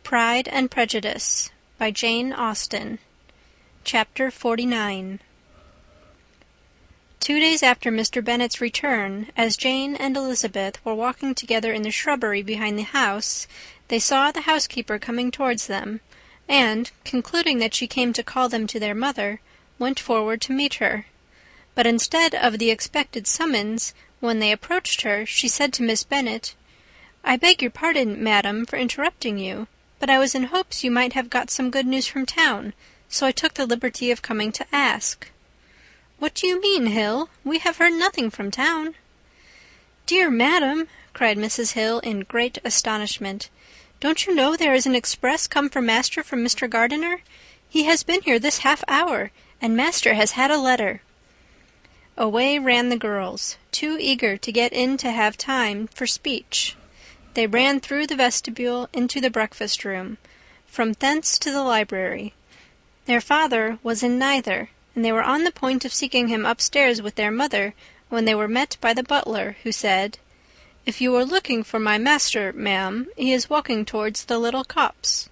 Pride and Prejudice by Jane Austen. Chapter 49. 2 days after Mr. Bennet's return, as Jane and Elizabeth were walking together in the shrubbery behind the house, they saw the housekeeper coming towards them, and, concluding that she came to call them to their mother, went forward to meet her. But instead of the expected summons, when they approached her, she said to Miss Bennet, "I beg your pardon, madam, for interrupting you, but I was in hopes you might have got some good news from town, so I took the liberty of coming to ask." "What do you mean, Hill? We have heard nothing from town." "Dear madam," cried Mrs. Hill in great astonishment, "don't you know there is an express come for master from Mr. Gardiner? He has been here this half-hour, and master has had a letter." Away ran the girls, too eager to get in to have time for speech. They ran through the vestibule into the breakfast-room, from thence to the library. Their father was in neither, and they were on the point of seeking him upstairs with their mother, when they were met by the butler, who said, "If you are looking for my master, ma'am, he is walking towards the little copse."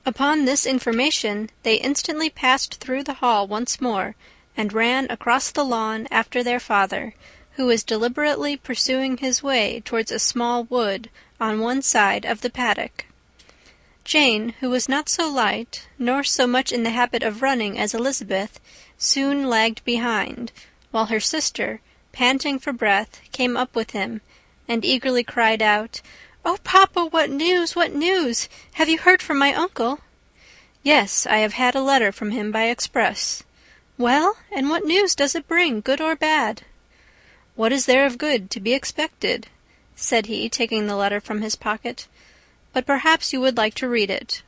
Upon this information, they instantly passed through the hall once more, and ran across the lawn after their father, who was deliberately pursuing his way towards a small wood on one side of the paddock. Jane, who was not so light, nor so much in the habit of running as Elizabeth, soon lagged behind, while her sister, panting for breath, came up with him, and eagerly cried out, "Oh, papa, what news, what news? Have you heard from my uncle?" "Yes, I have had a letter from him by express." "Well, and what news does it bring, good or bad?" "What is there of good to be expected?" said he, taking the letter from his pocket. "But perhaps you would like to read it."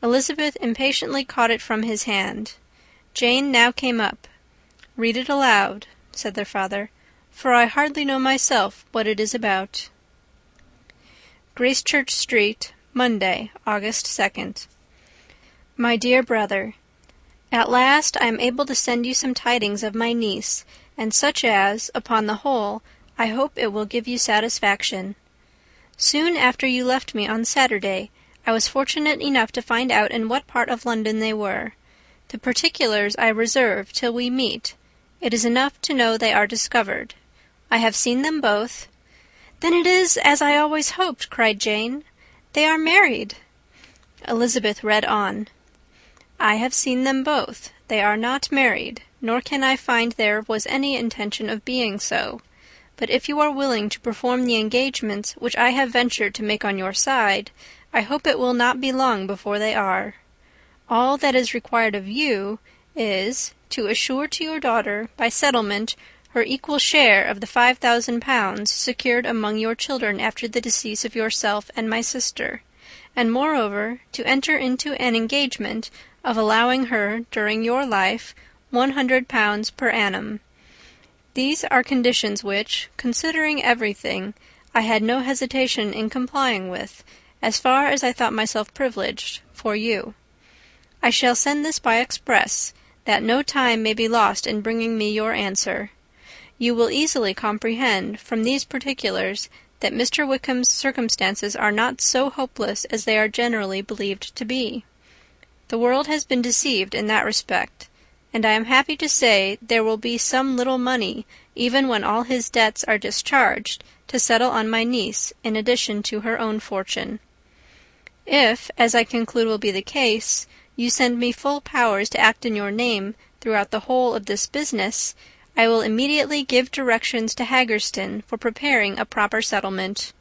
Elizabeth impatiently caught it from his hand. Jane now came up. "Read it aloud," said their father, "for I hardly know myself what it is about." Gracechurch Street, Monday, August 2nd. My dear brother, at last I am able to send you some tidings of my niece, and such as, upon the whole, I hope it will give you satisfaction. Soon after you left me on Saturday, I was fortunate enough to find out in what part of London they were. The particulars I reserve till we meet. It is enough to know they are discovered. I have seen them both. "Then it is as I always hoped," cried Jane. "They are married." Elizabeth read on. "I have seen them both. They are not married, nor can I find there was any intention of being so. But if you are willing to perform the engagements which I have ventured to make on your side, I hope it will not be long before they are. All that is required of you is, to assure to your daughter, by settlement, her equal share of the 5,000 secured among your children after the decease of yourself and my sister, and moreover to enter into an engagement of allowing her, during your life, 100 per annum. These are conditions which, considering everything, I had no hesitation in complying with, as far as I thought myself privileged, for you. I shall send this by express, that no time may be lost in bringing me your answer. You will easily comprehend, from these particulars, that Mr. Wickham's circumstances are not so hopeless as they are generally believed to be. The world has been deceived in that respect, and I am happy to say there will be some little money, even when all his debts are discharged, to settle on my niece, in addition to her own fortune. If, as I conclude will be the case, you send me full powers to act in your name throughout the whole of this business, I will immediately give directions to Haggerston for preparing a proper settlement.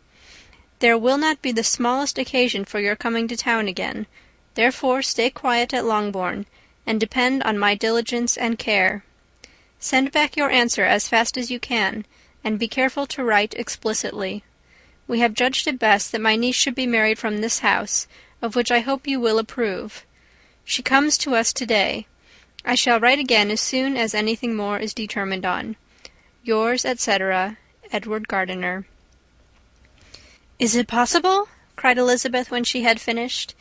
There will not be the smallest occasion for your coming to town again, therefore stay quiet at Longbourn, and depend on my diligence and care. Send back your answer as fast as you can, and be careful to write explicitly. We have judged it best that my niece should be married from this house, of which I hope you will approve. She comes to us to-day. I shall write again as soon as anything more is determined on. Yours, etc., Edward Gardiner. "Is it possible?" cried Elizabeth when she had finished.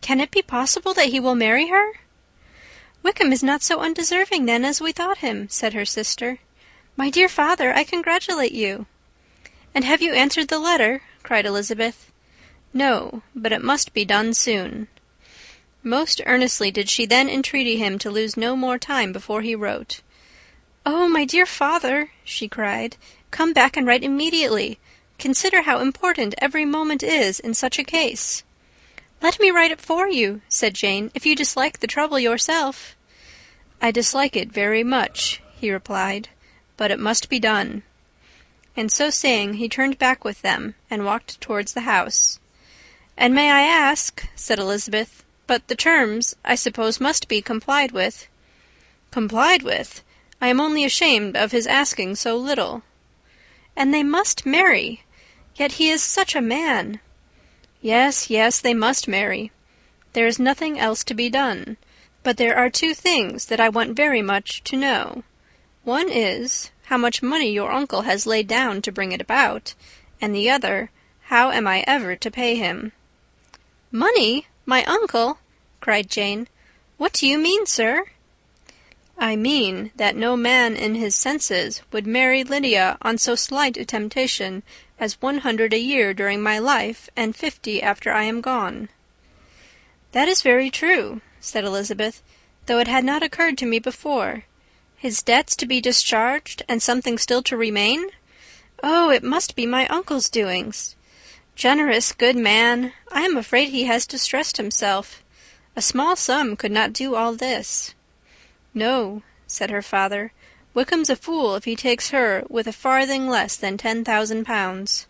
"Can it be possible that he will marry her?" "Wickham is not so undeserving, then, as we thought him," said her sister. "My dear father, I congratulate you." "And have you answered the letter?" cried Elizabeth. No, but it must be done soon. Most earnestly did she then entreat him to lose no more time before he wrote. "Oh, my dear father," she cried, "come back and write immediately. Consider how important every moment is in such a case." "Let me write it for you," said Jane, "if you dislike the trouble yourself." "I dislike it very much," he replied, "but it must be done." And so saying, he turned back with them and walked towards the house. "And may I ask," said Elizabeth, "but the terms, I suppose, must be complied with." "Complied with? I am only ashamed of his asking so little." "And they must marry. Yet he is such a man." "Yes, yes, they must marry. There is nothing else to be done. But there are two things that I want very much to know. One is, how much money your uncle has laid down to bring it about, and the other, how am I ever to pay him?" "Money? My uncle?" cried Jane. "What do you mean, sir?" "I mean that no man in his senses would marry Lydia on so slight a temptation as 100 a year during my life, and 50 after I am gone." "That is very true," said Elizabeth, "though it had not occurred to me before. His debts to be discharged, and something still to remain? Oh, it must be my uncle's doings. Generous, good man! I am afraid he has distressed himself. A small sum could not do all this." "No," said her father, "Wickham's a fool if he takes her with a farthing less than 10,000 pounds.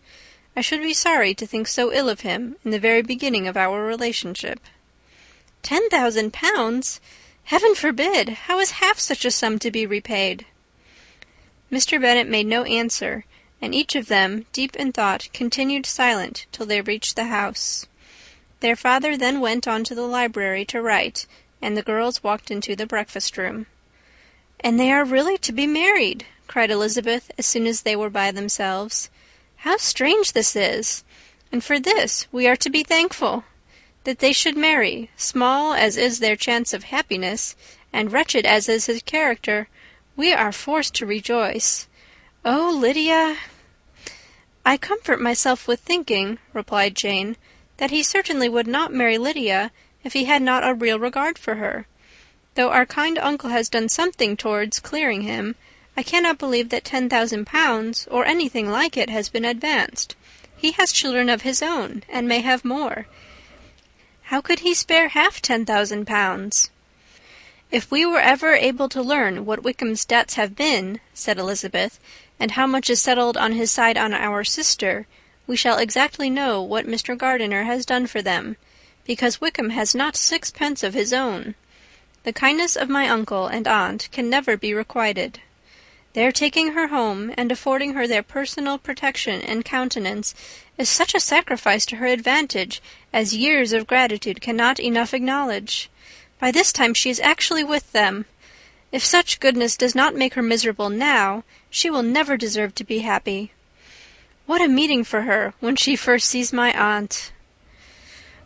I should be sorry to think so ill of him in the very beginning of our relationship." 10,000 pounds! Heaven forbid! How is half such a sum to be repaid? Mr. Bennet made no answer, and each of them, deep in thought, continued silent till they reached the house. Their father then went on to the library to write, and the girls walked into the breakfast-room. "And they are really to be married!" cried Elizabeth, as soon as they were by themselves. "How strange this is! And for this we are to be thankful! That they should marry, small as is their chance of happiness, and wretched as is his character, we are forced to rejoice. Oh, Lydia!" "I comfort myself with thinking," replied Jane, "that he certainly would not marry Lydia if he had not a real regard for her. Though our kind uncle has done something towards clearing him, I cannot believe that 10,000 pounds, or anything like it, has been advanced. He has children of his own, and may have more. How could he spare half 10,000 pounds? "If we were ever able to learn what Wickham's debts have been," said Elizabeth, "and how much is settled on his side on our sister, we shall exactly know what Mr. Gardiner has done for them, because Wickham has not 6 pence of his own. The kindness of my uncle and aunt can never be requited. Their taking her home and affording her their personal protection and countenance is such a sacrifice to her advantage as years of gratitude cannot enough acknowledge. By this time she is actually with them. If such goodness does not make her miserable now, she will never deserve to be happy. What a meeting for her when she first sees my aunt!"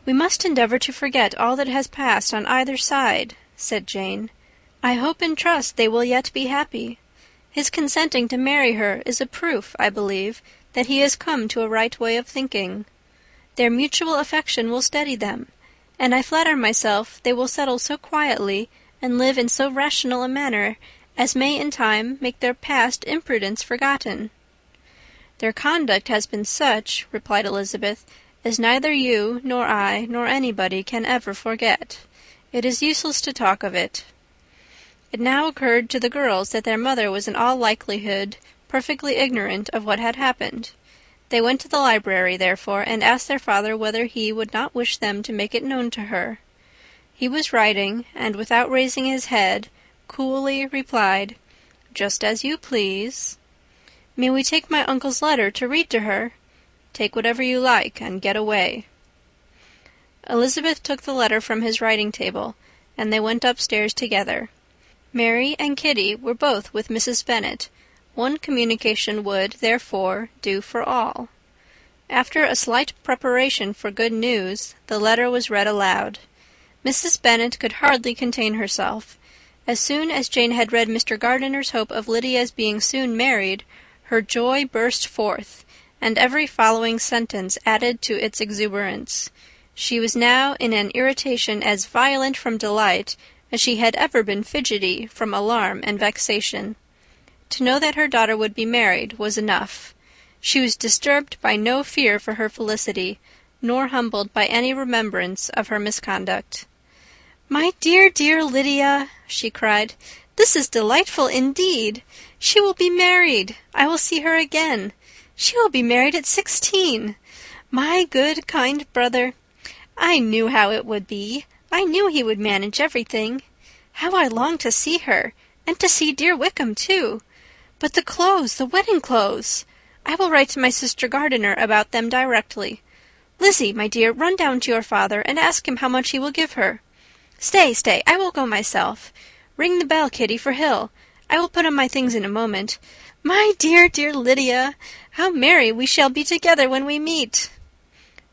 "We must endeavour to forget all that has passed on either side," said Jane. "I hope and trust they will yet be happy. His consenting to marry her is a proof, I believe, that he has come to a right way of thinking. Their mutual affection will steady them, and I flatter myself they will settle so quietly and live in so rational a manner as may in time make their past imprudence forgotten." "Their conduct has been such," replied Elizabeth, "as neither you nor I nor anybody can ever forget. It is useless to talk of it." It now occurred to the girls that their mother was in all likelihood perfectly ignorant of what had happened. They went to the library, therefore, and asked their father whether he would not wish them to make it known to her. He was writing, and without raising his head, coolly replied, "Just as you please." "May we take my uncle's letter to read to her?" "Take whatever you like, and get away." Elizabeth took the letter from his writing-table, and they went upstairs together. Mary and Kitty were both with Mrs. Bennet. One communication would, therefore, do for all. After a slight preparation for good news, the letter was read aloud. Mrs. Bennet could hardly contain herself. As soon as Jane had read Mr. Gardiner's hope of Lydia's being soon married, her joy burst forth, and every following sentence added to its exuberance. She was now in an irritation as violent from delight as she had ever been fidgety from alarm and vexation. To know that her daughter would be married was enough. She was disturbed by no fear for her felicity, nor humbled by any remembrance of her misconduct. "My dear, dear Lydia," she cried, "this is delightful indeed. She will be married. I will see her again. She will be married at 16. My good, kind brother. I knew how it would be. I knew he would manage everything. How I long to see her, and to see dear Wickham too. But the clothes, the wedding clothes! I will write to my sister Gardiner about them directly. Lizzie, my dear, run down to your father and ask him how much he will give her. Stay, I will go myself. Ring the bell, Kitty, for Hill. I will put on my things in a moment. My dear, dear Lydia, how merry we shall be together when we meet!"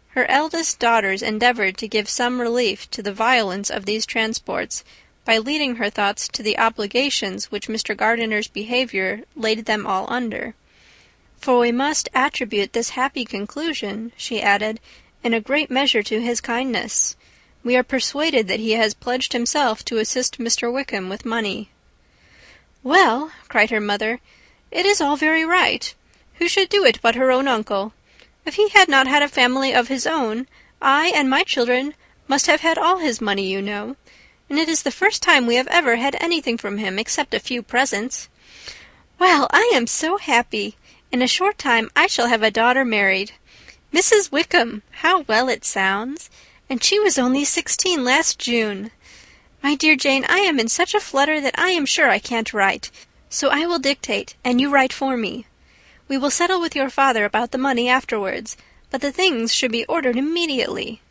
Her eldest daughters endeavoured to give some relief to the violence of these transports by leading her thoughts to the obligations which Mr. Gardiner's behaviour laid them all under. "For we must attribute this happy conclusion," she added, "in a great measure to his kindness. We are persuaded that he has pledged himself to assist Mr. Wickham with money." "Well," cried her mother, "it is all very right. Who should do it but her own uncle? If he had not had a family of his own, I and my children must have had all his money, you know. And it is the first time we have ever had anything from him except a few presents. Well, I am so happy. In a short time I shall have a daughter married. Mrs. Wickham, how well it sounds! And she was only 16 last June. My dear Jane, I am in such a flutter that I am sure I can't write, so I will dictate, and you write for me. We will settle with your father about the money afterwards, but the things should be ordered immediately."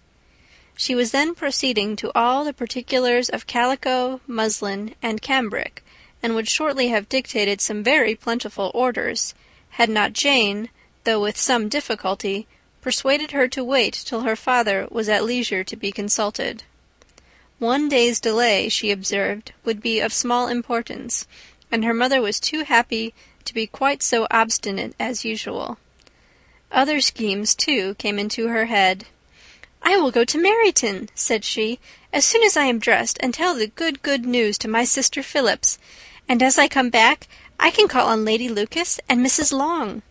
She was then proceeding to all the particulars of calico, muslin, and cambric, and would shortly have dictated some very plentiful orders, had not Jane, though with some difficulty, persuaded her to wait till her father was at leisure to be consulted. One day's delay, she observed, would be of small importance, and her mother was too happy to be quite so obstinate as usual. Other schemes, too, came into her head. "I will go to Meryton," said she, "as soon as I am dressed, and tell the good news to my sister Phillips, and as I come back I can call on Lady Lucas and Mrs. Long.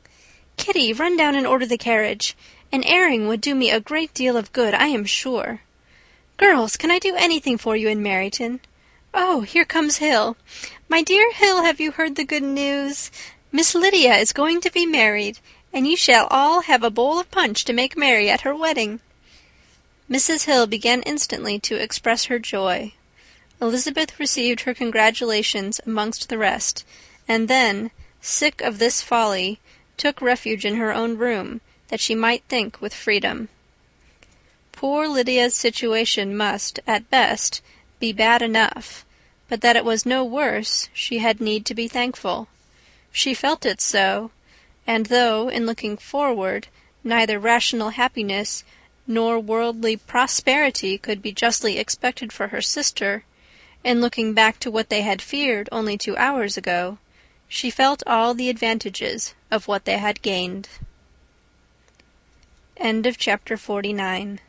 Kitty, run down and order the carriage. An airing would do me a great deal of good, I am sure. Girls, can I do anything for you in Meryton? Oh, here comes Hill. My dear Hill, have you heard the good news? Miss Lydia is going to be married, and you shall all have a bowl of punch to make merry at her wedding." Mrs. Hill began instantly to express her joy. Elizabeth received her congratulations amongst the rest, and then, sick of this folly, took refuge in her own room, that she might think with freedom. Poor Lydia's situation must, at best, be bad enough, but that it was no worse she had need to be thankful. She felt it so, and though, in looking forward, neither rational happiness nor worldly prosperity could be justly expected for her sister, in looking back to what they had feared only 2 hours ago, she felt all the advantages of what they had gained. End of chapter 49.